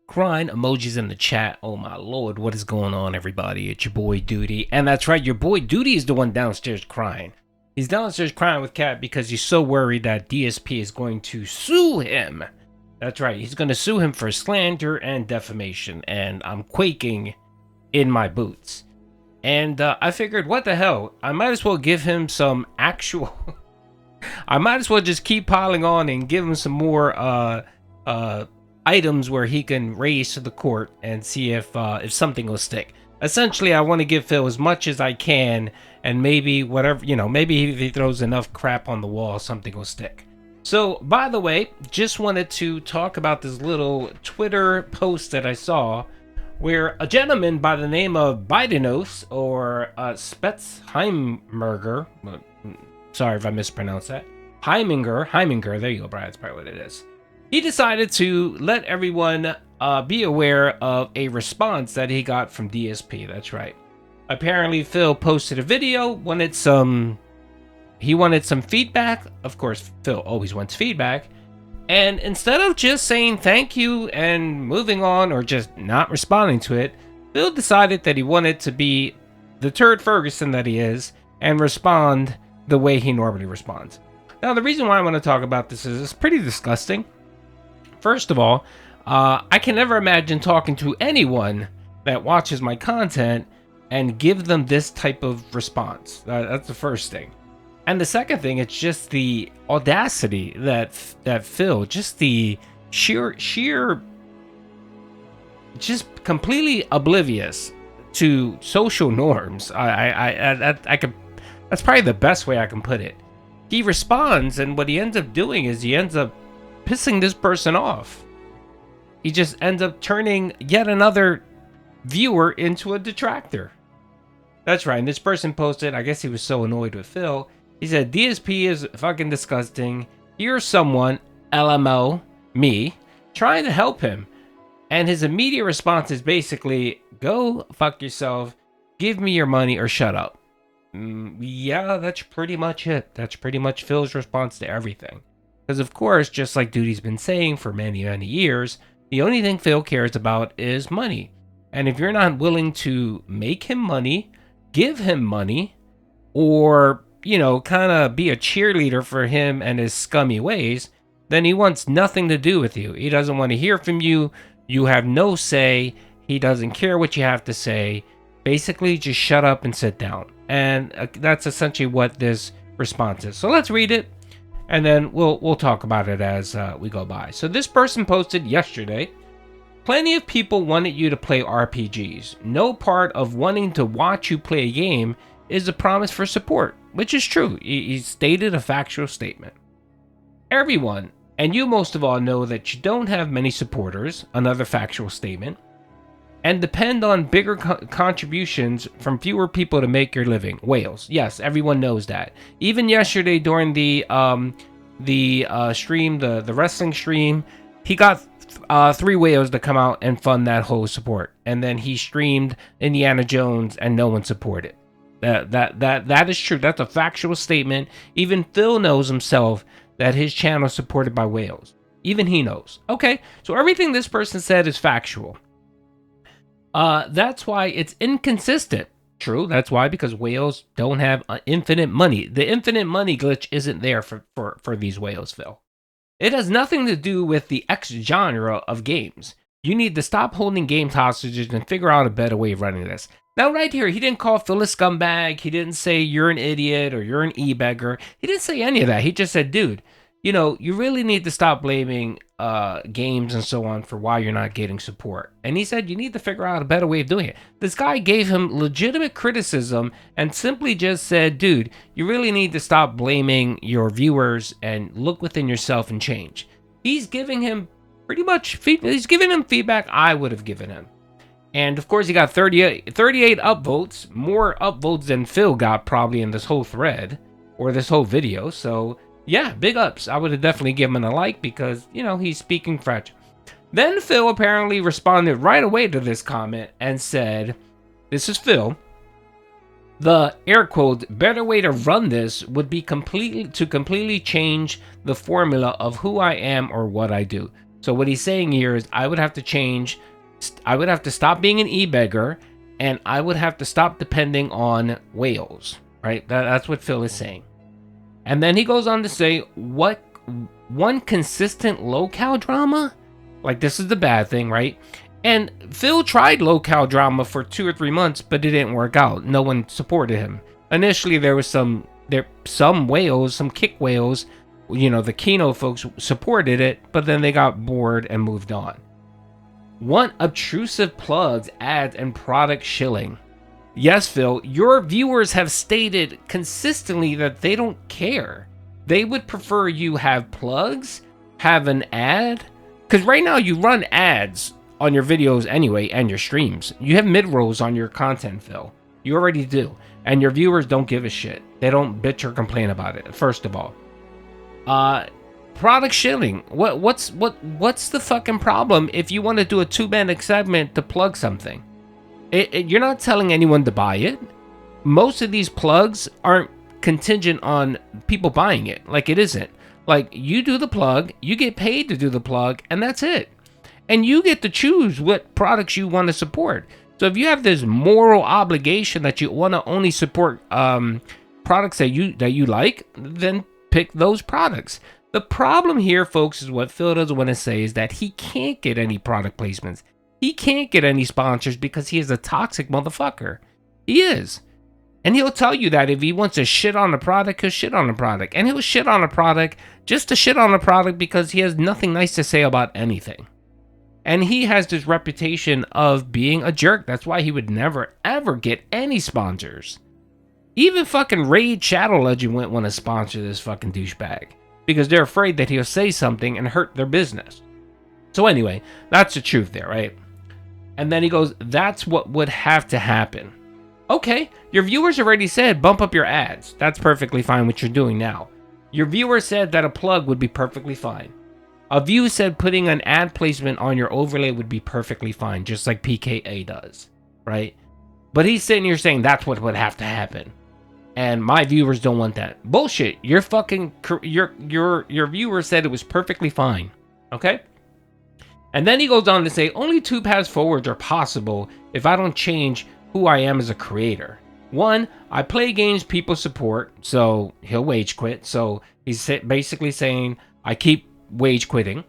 crying emojis in the chat. Oh my lord, what is going on, everybody? It's your boy Doody. And that's right, your boy Doody is the one downstairs crying. He's downstairs crying with Cat because he's so worried that DSP is going to sue him. That's right, he's going to sue him for slander and defamation. And I'm quaking in my boots. And I figured, what the hell? I might as well give him some actual... I might as well just keep piling on and give him some more items where he can raise to the court and see if something will stick. Essentially, I want to give Phil as much as I can, and maybe whatever, maybe if he throws enough crap on the wall, something will stick. So, by the way, just wanted to talk about this little Twitter post that I saw where a gentleman by the name of Bidenos or Spetzheimberger, sorry if I mispronounced that, Heiminger, there you go, Brad, that's probably what it is. He decided to let everyone be aware of a response that he got from DSP. That's right. Apparently, Phil posted a video, wanted some feedback. Of course, Phil always wants feedback. And instead of just saying thank you and moving on or just not responding to it, Phil decided that he wanted to be the turd Ferguson that he is and respond the way he normally responds. Now, the reason why I want to talk about this is it's pretty disgusting. First of all, I can never imagine talking to anyone that watches my content and give them this type of response. That's the first thing. And the second thing, it's just the audacity that Phil, just the sheer, just completely oblivious to social norms. I could, that's probably the best way I can put it. He responds, and what he ends up doing is he ends up pissing this person off. He just ends up turning yet another viewer into a detractor. That's right, and this person posted, I guess he was so annoyed with Phil, he said, DSP is fucking disgusting. Here's someone, LMO, me, trying to help him. And his immediate response is basically, go fuck yourself, give me your money, or shut up. Yeah, that's pretty much it. That's pretty much Phil's response to everything. Because of course, just like Doody's been saying for many, many years, the only thing Phil cares about is money. And if you're not willing to make him money, give him money, or, kind of be a cheerleader for him and his scummy ways, then he wants nothing to do with you. He doesn't want to hear from you. You have no say. He doesn't care what you have to say. Basically, just shut up and sit down. And that's essentially what this response is. So let's read it, and then we'll talk about it as we go by. So this person posted yesterday, plenty of people wanted you to play RPGs. No part of wanting to watch you play a game is a promise for support, which is true. He stated a factual statement. Everyone, and you most of all, know that you don't have many supporters, another factual statement, and depend on bigger contributions from fewer people to make your living. Whales. Yes, everyone knows that. Even yesterday during the stream, the wrestling stream, he got 3 whales to come out and fund that whole support. And then he streamed Indiana Jones and no one supported. That is true. That's a factual statement. Even Phil knows himself that his channel is supported by whales. Even he knows. Okay, so everything this person said is factual. That's why it's inconsistent. True, that's why, because whales don't have infinite money. The infinite money glitch isn't there for these whales, Phil. It has nothing to do with the X genre of games. You need to stop holding games hostages and figure out a better way of running this. Now, right here, he didn't call Phil a scumbag. He didn't say you're an idiot or you're an e-beggar. He didn't say any of that. He just said, dude, you really need to stop blaming games and so on for why you're not getting support. And he said you need to figure out a better way of doing it. This guy gave him legitimate criticism and simply just said, dude, you really need to stop blaming your viewers and look within yourself and change. He's giving him he's giving him feedback I would have given him. And of course, he got 38 upvotes, more upvotes than Phil got probably in this whole thread or this whole video. So yeah, big ups. I would have definitely given him a like because, he's speaking French. Then Phil apparently responded right away to this comment and said, this is Phil, the air quote, better way to run this would be completely change the formula of who I am or what I do. So what he's saying here is I would have to change, I would have to stop being an e-beggar, and I would have to stop depending on whales, right? That's what Phil is saying. And then he goes on to say, what one consistent locale drama? Like, this is the bad thing, right? And Phil tried locale drama for 2 or 3 months, but it didn't work out. No one supported him. Initially, there was some whales, some kick whales, you know, the Kino folks supported it, but then they got bored and moved on. Want obtrusive plugs, ads, and product shilling. Yes, Phil, your viewers have stated consistently that they don't care. They would prefer you have plugs, have an ad, because right now you run ads on your videos anyway and your streams. You have mid-rolls on your content, Phil. You already do. And your viewers don't give a shit. They don't bitch or complain about it, first of all. Product shilling. What's the fucking problem if you want to do a 2-minute segment to plug something? You're not telling anyone to buy it. Most of these plugs aren't contingent on people buying it. Like, it isn't. Like, you do the plug, you get paid to do the plug, and that's it. And you get to choose what products you want to support. So if you have this moral obligation that you want to only support products that you like, then pick those products. The problem here, folks, is what Phil doesn't want to say is that he can't get any product placements. He can't get any sponsors because he is a toxic motherfucker. He is. And he'll tell you that if he wants to shit on a product, he'll shit on a product. And he'll shit on a product just to shit on a product because he has nothing nice to say about anything. And he has this reputation of being a jerk. That's why he would never, ever get any sponsors. Even fucking Raid Shadow Legend wouldn't want to sponsor this fucking douchebag, because they're afraid that he'll say something and hurt their business. So anyway, that's the truth there, right? And then he goes, that's what would have to happen. Okay, your viewers already said bump up your ads. That's perfectly fine what you're doing now. Your viewers said that a plug would be perfectly fine. A view said putting an ad placement on your overlay would be perfectly fine, just like PKA does, right? But he's sitting here saying that's what would have to happen. And my viewers don't want that. Bullshit. Your viewers said it was perfectly fine. Okay? And then he goes on to say, only 2 paths forwards are possible if I don't change who I am as a creator. 1, I play games people support, so he'll wage quit. So he's basically saying, I keep wage quitting.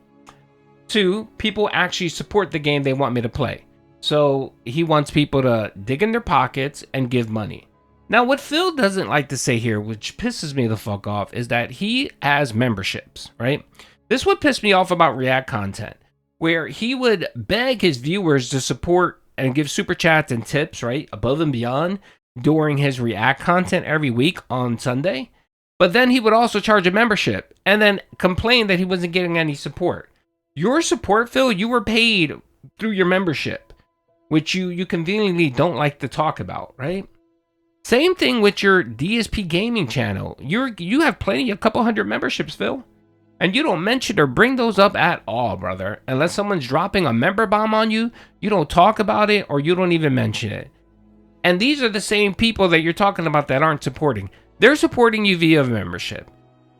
2, people actually support the game they want me to play. So he wants people to dig in their pockets and give money. Now, what Phil doesn't like to say here, which pisses me the fuck off, is that he has memberships, right? This would piss me off about React content, where he would beg his viewers to support and give super chats and tips, right, above and beyond during his React content every week on Sunday. But then he would also charge a membership and then complain that he wasn't getting any support. Your support, Phil, you were paid through your membership, which you conveniently don't like to talk about, right? Same thing with your DSP gaming channel. You have plenty, a couple hundred memberships, Phil. And you don't mention or bring those up at all, brother. Unless someone's dropping a member bomb on you, you don't talk about it or you don't even mention it. And these are the same people that you're talking about that aren't supporting. They're supporting you via membership.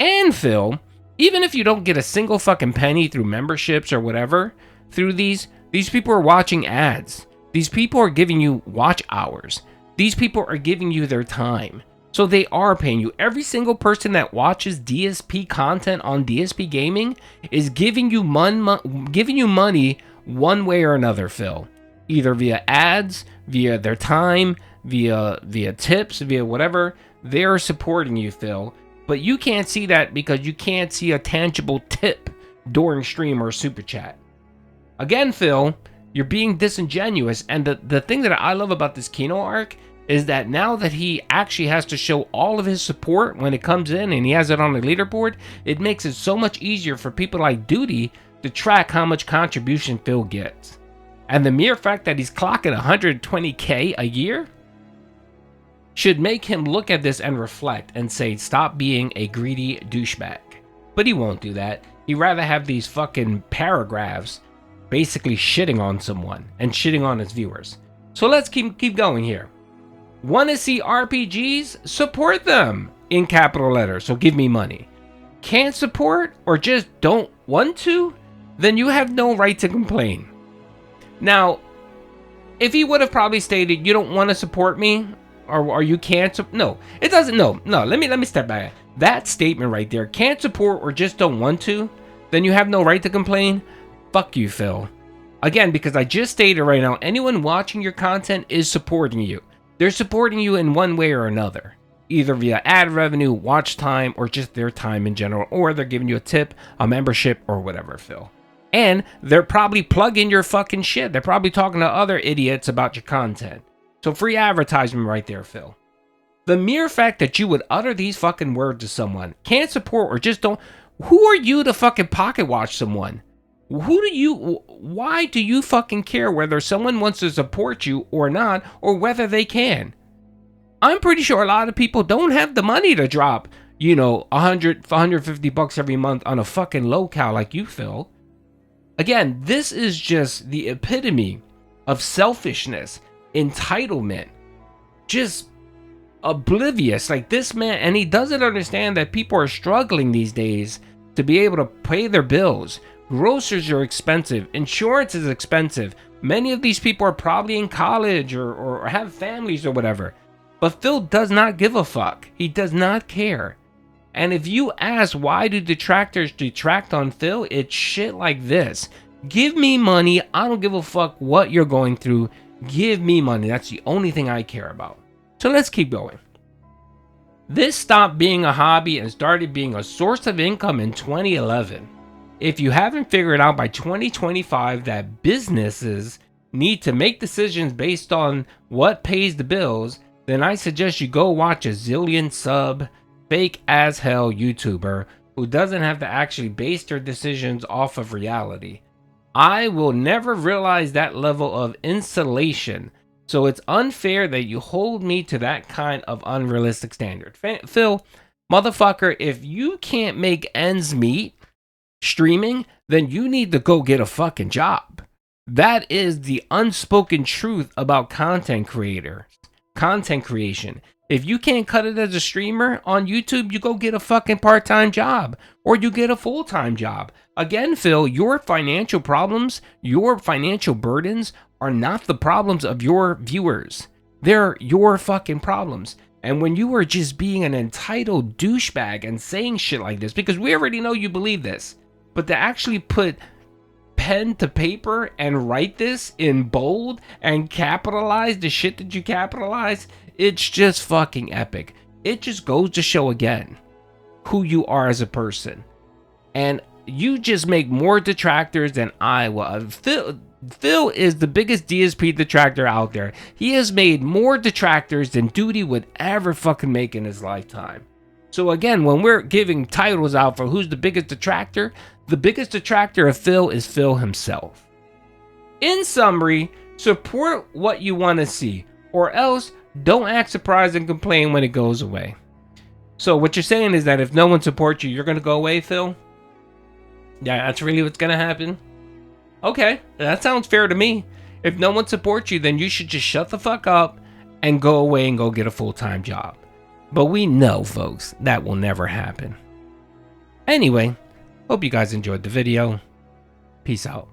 And Phil, even if you don't get a single fucking penny through memberships or whatever, through these people are watching ads. These people are giving you watch hours. These people are giving you their time. So they are paying you. Every single person that watches DSP content on DSP Gaming is giving you money one way or another, Phil. Either via ads, via their time, via tips, via whatever. They're supporting you, Phil. But you can't see that because you can't see a tangible tip during stream or super chat. Again, Phil, you're being disingenuous. And the thing that I love about this Kino arc is that now that he actually has to show all of his support when it comes in and he has it on the leaderboard, it makes it so much easier for people like Doody to track how much contribution Phil gets. And the mere fact that he's clocking 120K a year should make him look at this and reflect and say, stop being a greedy douchebag. But he won't do that. He'd rather have these fucking paragraphs basically shitting on someone and shitting on his viewers. So let's keep going here. Want to see RPGs? Support them in capital letters, so give me money. Can't support or just don't want to? then you have no right to complain. Now, if he would have probably stated, you don't want to support me, or you can't, no, it doesn't, no, let me step back. That statement right there, can't support or just don't want to, then you have no right to complain. Fuck you, Phil. Again, because I just stated right now, anyone watching your content is supporting you. They're supporting you in one way or another, either via ad revenue, watch time, or just their time in general, or they're giving you a tip, a membership, or whatever, Phil. And they're probably plugging your fucking shit. They're probably talking to other idiots about your content. So free advertisement right there, Phil. The mere fact that you would utter these fucking words to someone, can't support or just don't, who are you to fucking pocket watch someone? Why do you fucking care whether someone wants to support you or not, or whether they can? I'm pretty sure a lot of people don't have the money to drop, $100, $150 every month on a fucking locale like you, Phil. Again, this is just the epitome of selfishness, entitlement, just oblivious. Like this man, and he doesn't understand that people are struggling these days to be able to pay their bills. Groceries are expensive. Insurance is expensive. Many of these people are probably in college or have families or whatever. But Phil does not give a fuck. He does not care. And if you ask why do detractors detract on Phil, it's shit like this. Give me money. I don't give a fuck what you're going through. Give me money. That's the only thing I care about. So let's keep going. This stopped being a hobby and started being a source of income in 2011. If you haven't figured out by 2025 that businesses need to make decisions based on what pays the bills, then I suggest you go watch a zillion sub, fake as hell YouTuber who doesn't have to actually base their decisions off of reality. I will never realize that level of insulation, so it's unfair that you hold me to that kind of unrealistic standard. Phil, motherfucker, if you can't make ends meet streaming, then you need to go get a fucking job. That is the unspoken truth about content creation. If you can't cut it as a streamer on YouTube, you go get a fucking part-time job or you get a full-time job. Again, Phil, your financial problems, your financial burdens are not the problems of your viewers. They're your fucking problems. And when you are just being an entitled douchebag and saying shit like this, because we already know you believe this, but to actually put pen to paper and write this in bold and capitalize the shit that you capitalize, it's just fucking epic. It just goes to show again who you are as a person. And you just make more detractors than I will. Phil is the biggest DSP detractor out there. He has made more detractors than Doody would ever fucking make in his lifetime. So again, when we're giving titles out for who's the biggest detractor, the biggest detractor of Phil is Phil himself. In summary, support what you want to see, or else don't act surprised and complain when it goes away. So what you're saying is that if no one supports you, you're going to go away, Phil? Yeah, that's really what's going to happen? Okay, that sounds fair to me. If no one supports you, then you should just shut the fuck up and go away and go get a full-time job. But we know, folks, that will never happen. Anyway, hope you guys enjoyed the video. Peace out.